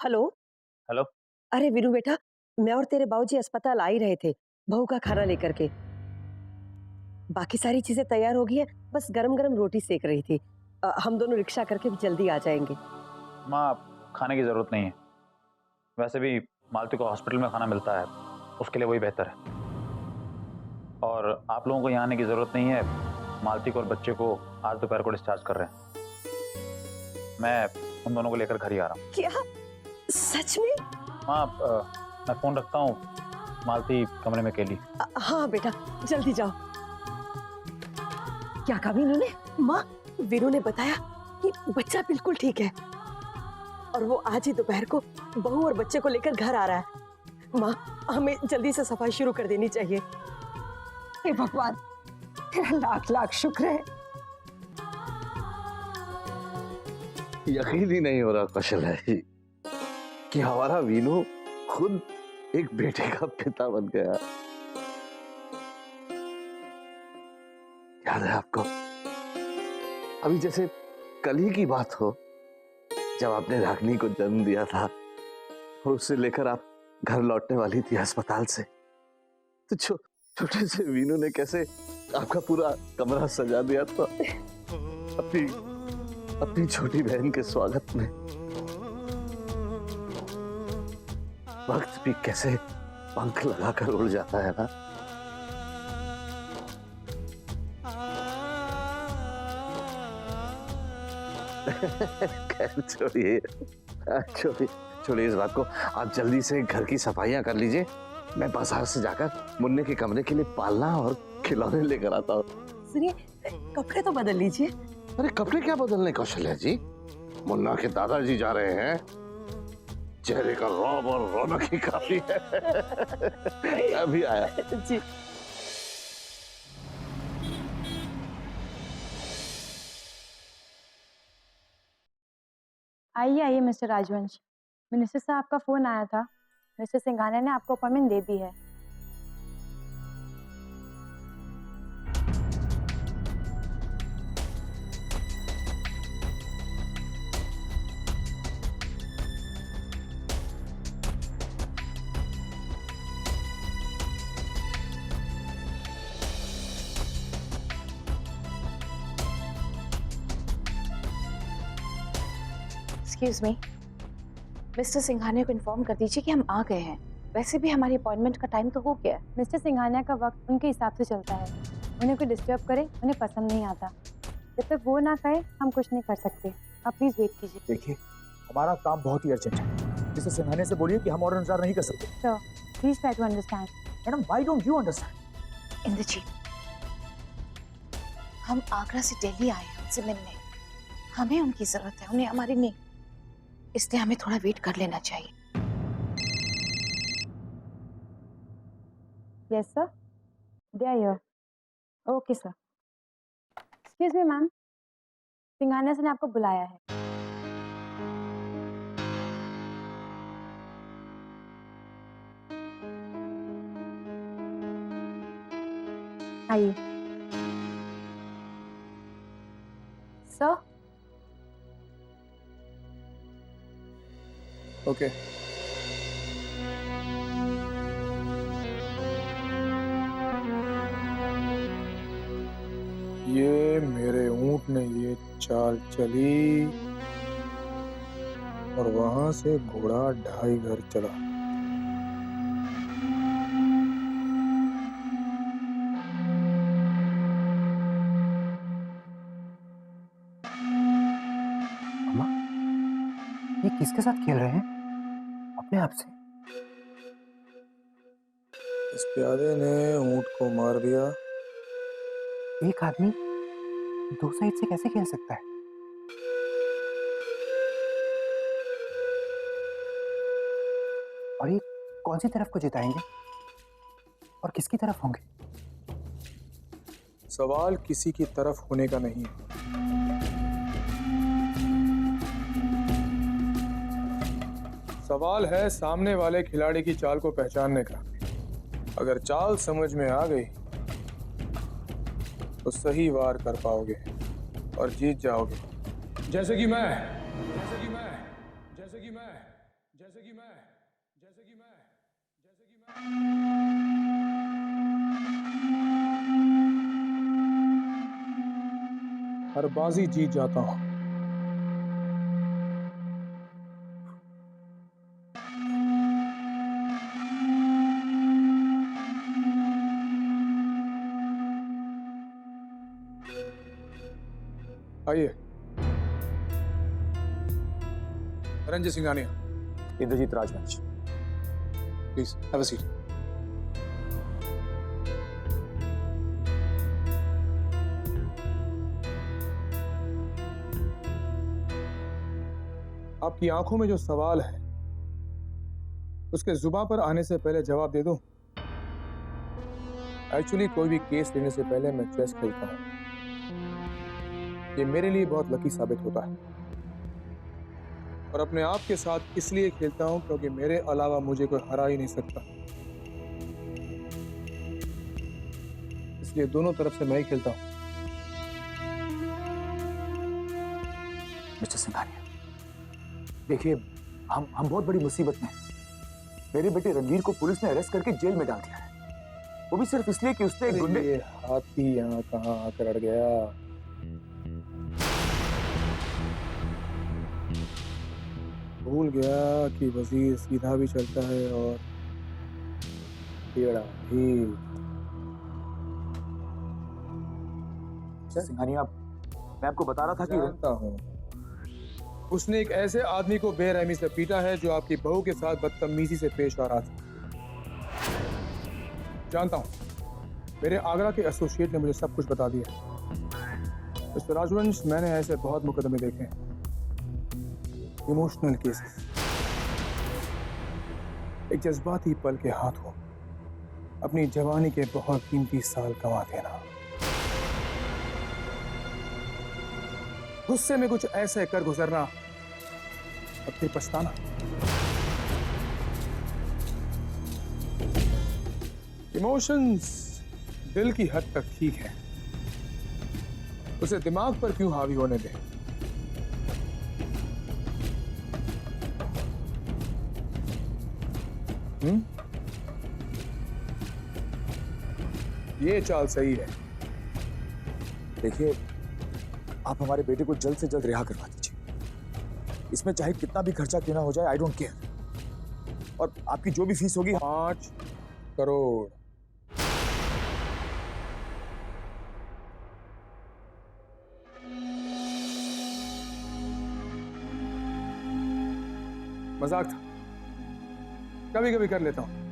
Hello. Hello. अरे वीरू बेटा, मैं और तेरे बाबूजी अस्पताल आ ही रहे थे बहू का खाना लेकर के। बाकी सारी चीजें तैयार हो गई है, बस गरम गरम रोटी सेक रही थी। हम दोनों रिक्शा करके भी जल्दी आ जाएंगे। माँ, खाने की ज़रूरत नहीं है। वैसे भी मालती को हॉस्पिटल में खाना मिलता है, उसके लिए वही बेहतर है। और आप लोगों को यहाँ आने की ज़रूरत नहीं है। मालती को और बच्चे को आज दोपहर को डिस्चार्ज कर रहे हैं। मैं उन दोनों को लेकर घर ही आ रहा हूँ। क्या सच में? माँ, मैं फ़ोन रखता हूँ। मालती कमरे में अकेली। हाँ बेटा, जल्दी जाओ। क्या कहा वीरू ने? माँ, वीरू ने बताया कि बच्चा बिल्कुल ठीक है और वो आज ही दोपहर को बहू और बच्चे को लेकर घर आ रहा है। माँ, हमें जल्दी से सफाई शुरू कर देनी चाहिए। हे भगवान, तेरा लाख लाख शुक्र है। यकीन ही नहीं हो रहा कौशल है कि हमारा वीनू खुद एक बेटे का पिता बन गया। याद है आपको, अभी जैसे कल ही की बात हो जब आपने रागनी को जन्म दिया था और उससे लेकर आप घर लौटने वाली थी अस्पताल से, तो छोटे से वीनू ने कैसे आपका पूरा कमरा सजा दिया था अपनी छोटी बहन के स्वागत में। वक्त भी कैसे पंख लगाकर उड़ जाता है ना। छोड़िए छोड़िए इस बात को। आप जल्दी से घर की सफाइयां कर लीजिए। मैं बाजार से जाकर मुन्ने के कमरे के लिए पालना और खिलौने लेकर आता हूँ। सुनिए, कपड़े तो बदल लीजिए। अरे कपड़े क्या बदलने कौशल्या जी, मुन्ना के दादाजी जा रहे हैं। चेहरे का रौब और रौनक ही काफी है। अभी आया जी। आइए आइए मिस्टर राजवंश, मिनिस्टर साहब का फोन आया था। मिस्टर सिंघानिया ने आपको अपॉइंटमेंट दे दी है। एक्सक्यूज मी, मिस्टर सिंघानिया को इन्फॉर्म कर दीजिए कि हम आ गए हैं। वैसे भी हमारी अपॉइंटमेंट का टाइम तो हो गया है। मिस्टर सिंघानिया का वक्त उनके हिसाब से चलता है। उन्हें कोई डिस्टर्ब करे उन्हें पसंद नहीं आता। जब तक वो ना कहे हम कुछ नहीं कर सकते। आप प्लीज वेट कीजिए। देखिए, हमारा काम बहुत ही अर्जेंट है। मिस्टर सिंघानिया से बोलिए कि हम ऑर्डर इंतजार नहीं कर सकते। Sir please try to understand. Madam, why don't you understand? Indrajit, हम आगरा से दिल्ली आए हैं उनसे मिलने। हमें उनकी जरूरत है, उन्हें हमारी नहीं। इसलिए हमें थोड़ा वेट कर लेना चाहिए। Yes sir, they are here. Okay sir. Excuse me ma'am, Singhania sir ने आपको बुलाया है। आइए सर। ओके। ये मेरे ऊंट ने ये चाल चली और वहां से घोड़ा 2.5 घर चला। अम्मा, ये किसके साथ खेल रहे हैं? अपने आप से। इस प्यादे ने ऊंट को मार दिया। एक आदमी 2 साइड से कैसे खेल सकता है? और ये कौन सी तरफ को जिताएंगे और किसकी तरफ होंगे? सवाल किसी की तरफ होने का नहीं है। सवाल है सामने वाले खिलाड़ी की चाल को पहचानने का। अगर चाल समझ में आ गई तो सही वार कर पाओगे और जीत जाओगे। जैसे कि मैं जैसे कि मैं हर बाजी जीत जाता हूं। आइए। रंजित सिंघानिया। इंद्रजीत राजवंश। Please have a seat. आपकी आंखों में जो सवाल है उसके जुबान पर आने से पहले जवाब दे दूं। एक्चुअली कोई भी केस लेने से पहले मैं चेस खेलता हूं। ये मेरे लिए बहुत लकी साबित होता है और अपने आप के साथ इसलिए खेलता हूं क्योंकि मेरे अलावा मुझे कोई हरा ही नहीं सकता। इसलिए दोनों तरफ से मैं ही खेलता हूं। मिस्टर सिंघानिया, देखिए हम बहुत बड़ी मुसीबत में हैं। मेरे बेटे रणवीर को पुलिस ने अरेस्ट करके जेल में डाल दिया है, वो भी सिर्फ इसलिए कि उसने एक गुंडे। ये हाथी यहाँ कहाँ आकर अड़ गया? भूल गया कि वजीर सीधा भी चलता है और टेढ़ा भी। सिंघानिया, मैं आपको बता रहा था कि जानता हूँ उसने एक ऐसे आदमी को बेरहमी से पीटा है जो आपकी बहू के साथ बदतमीजी से पेश आ रहा था। जानता हूँ, मेरे आगरा के एसोसिएट ने मुझे सब कुछ बता दिया। मिस्टर राजवंश, मैंने ऐसे बहुत मुकदमे देखे हैं, इमोशनल केसेस। एक जज्बाती पल के हाथों अपनी जवानी के बहुत कीमती साल गंवा देना, गुस्से में कुछ ऐसे कर गुजरना और फिर पछताना। इमोशंस दिल की हद तक ठीक है, उसे दिमाग पर क्यों हावी होने दें? ये चाल सही है। देखिए, आप हमारे बेटे को जल्द से जल्द रिहा करवा दीजिए। इसमें चाहे कितना भी खर्चा क्यों ना हो जाए, आई डोंट केयर। और आपकी जो भी फीस होगी 5 करोड़। मजाक था, कभी कभी कर लेता हूं,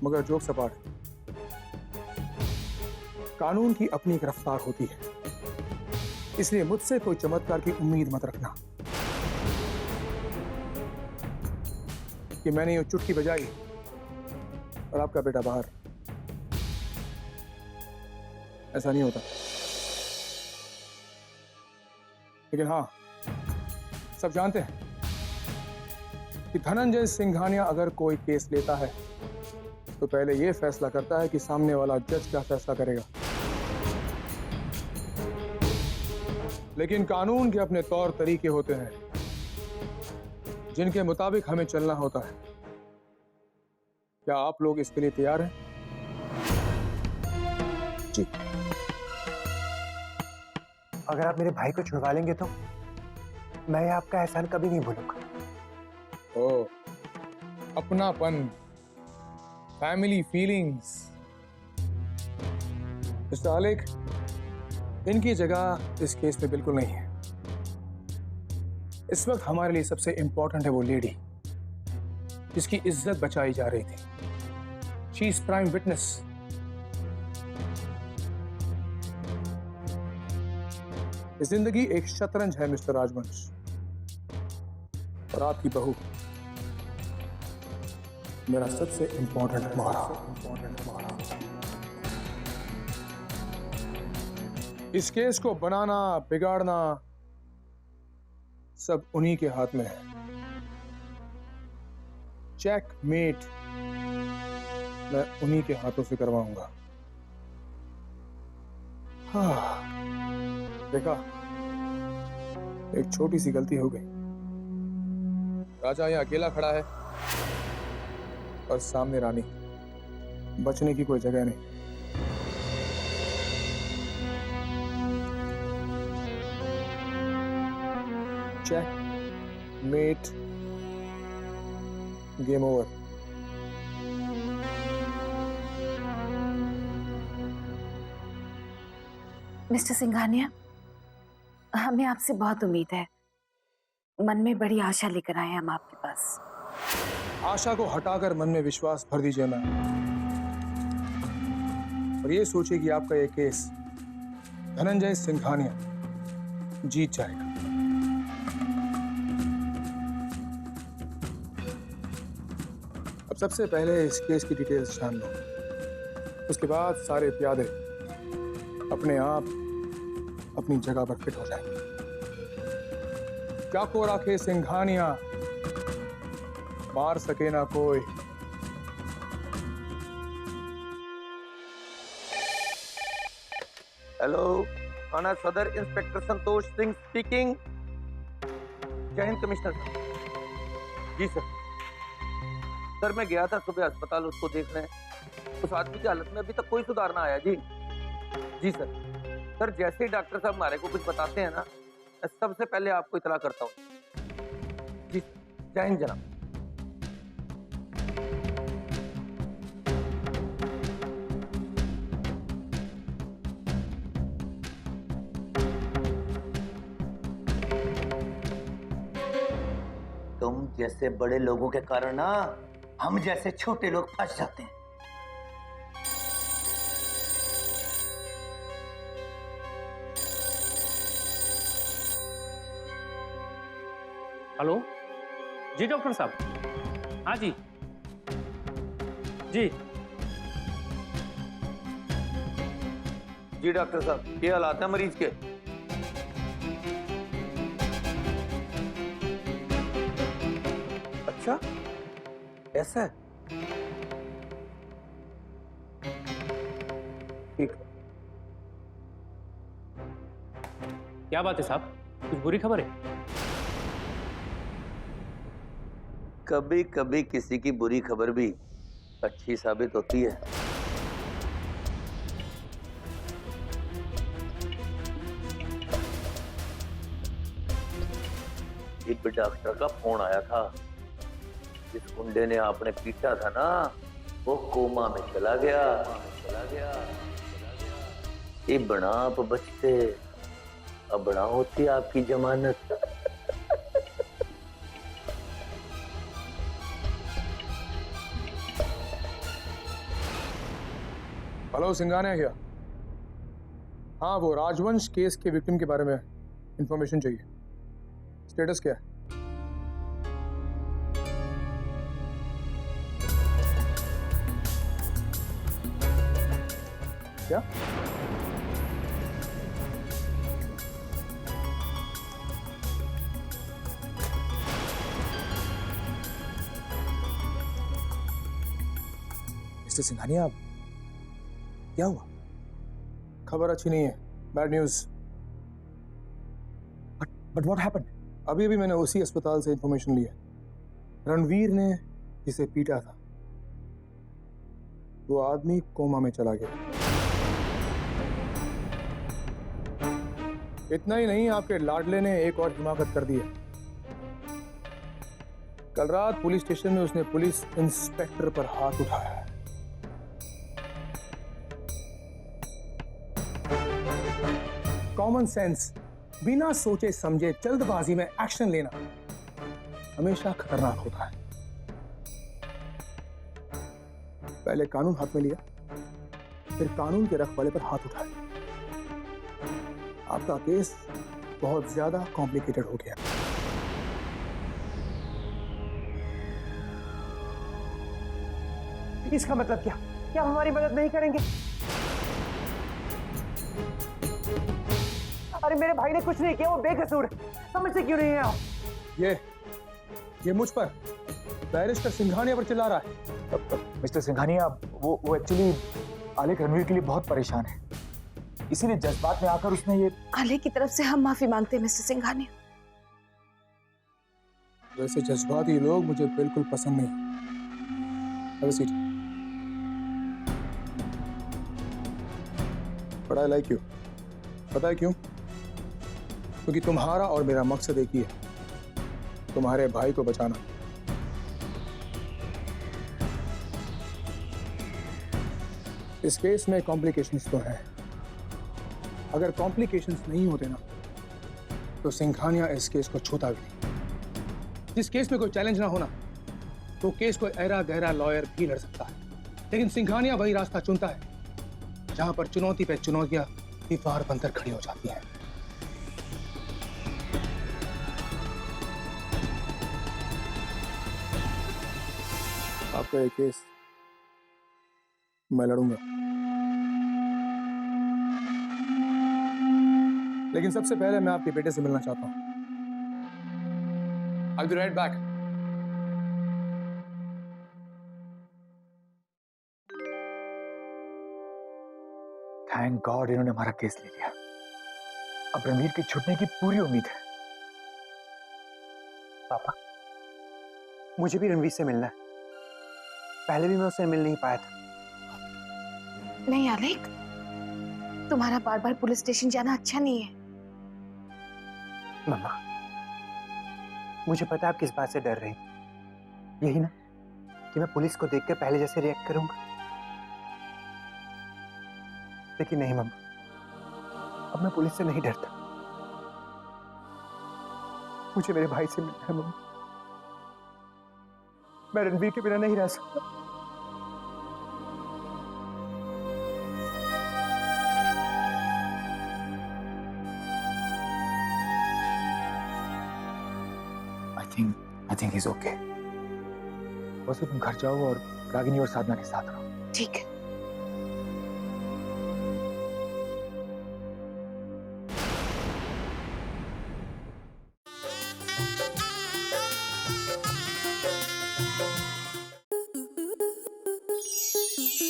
मगर जोक सपाट है। कानून की अपनी एक रफ्तार होती है, इसलिए मुझसे कोई चमत्कार की उम्मीद मत रखना कि मैंने ये चुटकी बजाई और आपका बेटा बाहर। ऐसा नहीं होता। लेकिन हाँ, सब जानते हैं कि धनंजय सिंघानिया अगर कोई केस लेता है तो पहले यह फैसला करता है कि सामने वाला जज क्या फैसला करेगा। लेकिन कानून के अपने तौर तरीके होते हैं जिनके मुताबिक हमें चलना होता है। क्या आप लोग इसके लिए तैयार हैं? जी। अगर आप मेरे भाई को छुड़वा लेंगे तो मैं आपका एहसान कभी नहीं भूलूंगा। ओ, अपनापन, फैमिली फीलिंग्स। मिस्टर आलेख, इनकी जगह इस केस में बिल्कुल नहीं है। इस वक्त हमारे लिए सबसे इंपॉर्टेंट है वो लेडी जिसकी इज्जत बचाई जा रही थी। She is prime witness. जिंदगी एक शतरंज है मिस्टर राजवंश, और आपकी बहू मेरा सबसे इंपॉर्टेंट मोहरा। इस केस को बनाना बिगाड़ना सब उन्हीं के हाथ में है। चेकमेट मैं उन्हीं के हाथों से करवाऊंगा। हाँ, देखा, एक छोटी सी गलती हो गई। राजा यहाँ अकेला खड़ा है और सामने रानी। बचने की कोई जगह नहीं। Checkmate, game over. Mister Singhania, हमें आपसे बहुत उम्मीद है। मन में बड़ी आशा लेकर आए हैं हम आपके पास। आशा को हटाकर मन में विश्वास भर दीजिए मैम, और ये सोचिए कि आपका ये केस धनंजय सिंघानिया जीत जाएगा। अब सबसे पहले इस केस की डिटेल्स जान लो, उसके बाद सारे प्यादे अपने आप अपनी जगह पर फिट हो जाएंगे। क्या को राखे सिंघानिया, मार सके ना कोई। हेलो, थाना सदर इंस्पेक्टर संतोष सिंह स्पीकिंग। जय हिंद कमिश्नर साहब। जी सर। सर मैं गया था सुबह अस्पताल उसको देखने। उस आदमी की हालत में अभी तक कोई सुधार ना आया। जी जी सर। सर जैसे ही डॉक्टर साहब हमारे को कुछ बताते हैं ना, मैं सबसे पहले आपको इतला करता हूँ। जी जय हिंद जनाब। तुम जैसे बड़े लोगों के कारण ना हम जैसे छोटे लोग फंस जाते हैं। हेलो जी डॉक्टर साहब। हाँ जी जी जी डॉक्टर साहब, ये हालात है मरीज के। अच्छा ऐसा है, ठीक। क्या बात है साहब, कुछ बुरी खबर है? कभी कभी किसी की बुरी खबर भी अच्छी साबित होती है। एक डॉक्टर का फोन आया था। जिस गुंडे ने आपने पीटा था ना, वो कोमा में चला गया। ये बना आप बचते, अब बना होती आपकी जमानत। हेलो सिंघानिया क्या? हाँ, वो राजवंश केस के विक्टिम के बारे में इंफॉर्मेशन चाहिए। स्टेटस क्या है? क्या? मिस्टर सिंघानिया, क्या हुआ? खबर अच्छी नहीं है, bad news. But what happened? अभी अभी मैंने उसी अस्पताल से इंफॉर्मेशन ली है। रणवीर ने जिसे पीटा था, वो आदमी कोमा में चला गया। इतना ही नहीं, आपके लाडले ने एक और हिमाकत कर दी है। कल रात पुलिस स्टेशन में उसने पुलिस इंस्पेक्टर पर हाथ उठाया है। कॉमन सेंस, बिना सोचे समझे जल्दबाजी में एक्शन लेना हमेशा खतरनाक होता है। पहले कानून हाथ में लिया, फिर कानून के रखवाले पर हाथ उठाया। आपका केस बहुत ज्यादा कॉम्प्लिकेटेड हो गया। इसका मतलब क्या? क्या आप हमारी मदद नहीं करेंगे? अरे मेरे भाई ने कुछ नहीं किया, वो बेकसूर है। समझते क्यों नहीं है आप? ये मुझ पर, बैरिस्टर सिंघानिया पर चिल्ला रहा है। मिस्टर सिंघानिया, वो एक्चुअली आलेख रणवीर के लिए बहुत परेशान है, इसीलिए जज्बात में आकर उसने ये। आले की तरफ से हम माफी मांगते हैं मिस्टर सिंघानिया। वैसे जज्बाती लोग मुझे बिल्कुल पसंद नहीं। Have a seat. But I like you. पता है क्यों? क्योंकि तुम्हारा और मेरा मकसद एक ही है, तुम्हारे भाई को बचाना। इस केस में कॉम्प्लिकेशंस तो हैं। अगर कॉम्प्लिकेशंस नहीं होते ना, तो सिंघानिया इस केस को छूता भी नहीं। जिस केस में कोई चैलेंज ना होना, तो केस कोई ऐरा गहरा लॉयर भी लड़ सकता है, लेकिन सिंघानिया वही रास्ता चुनता है जहां पर चुनौती पे चुनौतियां दीवार बनकर खड़ी हो जाती हैं। आपका ये केस मैं लड़ूंगा, लेकिन सबसे पहले मैं आपके बेटे से मिलना चाहता हूं। I'll be right back. Thank God इन्होंने हमारा केस ले लिया। अब रणवीर के छूटने की पूरी उम्मीद है। पापा, मुझे भी रणवीर से मिलना है। पहले भी मैं उससे मिल नहीं पाया था। नहीं आलेख, तुम्हारा बार बार पुलिस स्टेशन जाना अच्छा नहीं है। मम्मा, मुझे पता है आप किस बात से डर रही हैं। यही ना कि मैं पुलिस को देखकर पहले जैसे रिएक्ट करूंगा। लेकिन नहीं मम्मा, अब मैं पुलिस से नहीं डरता। मुझे मेरे भाई से मिलना है मम्मा। मैं रणवीर के बिना नहीं रह सकता। I think he's okay. बस तुम घर जाओ और रागिनी और साधना के साथ रहो। ठीक है।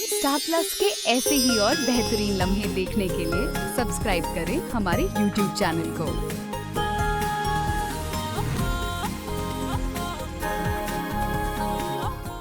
स्टार प्लस के ऐसे ही और बेहतरीन लम्हे देखने के लिए सब्सक्राइब करें हमारे YouTube चैनल को।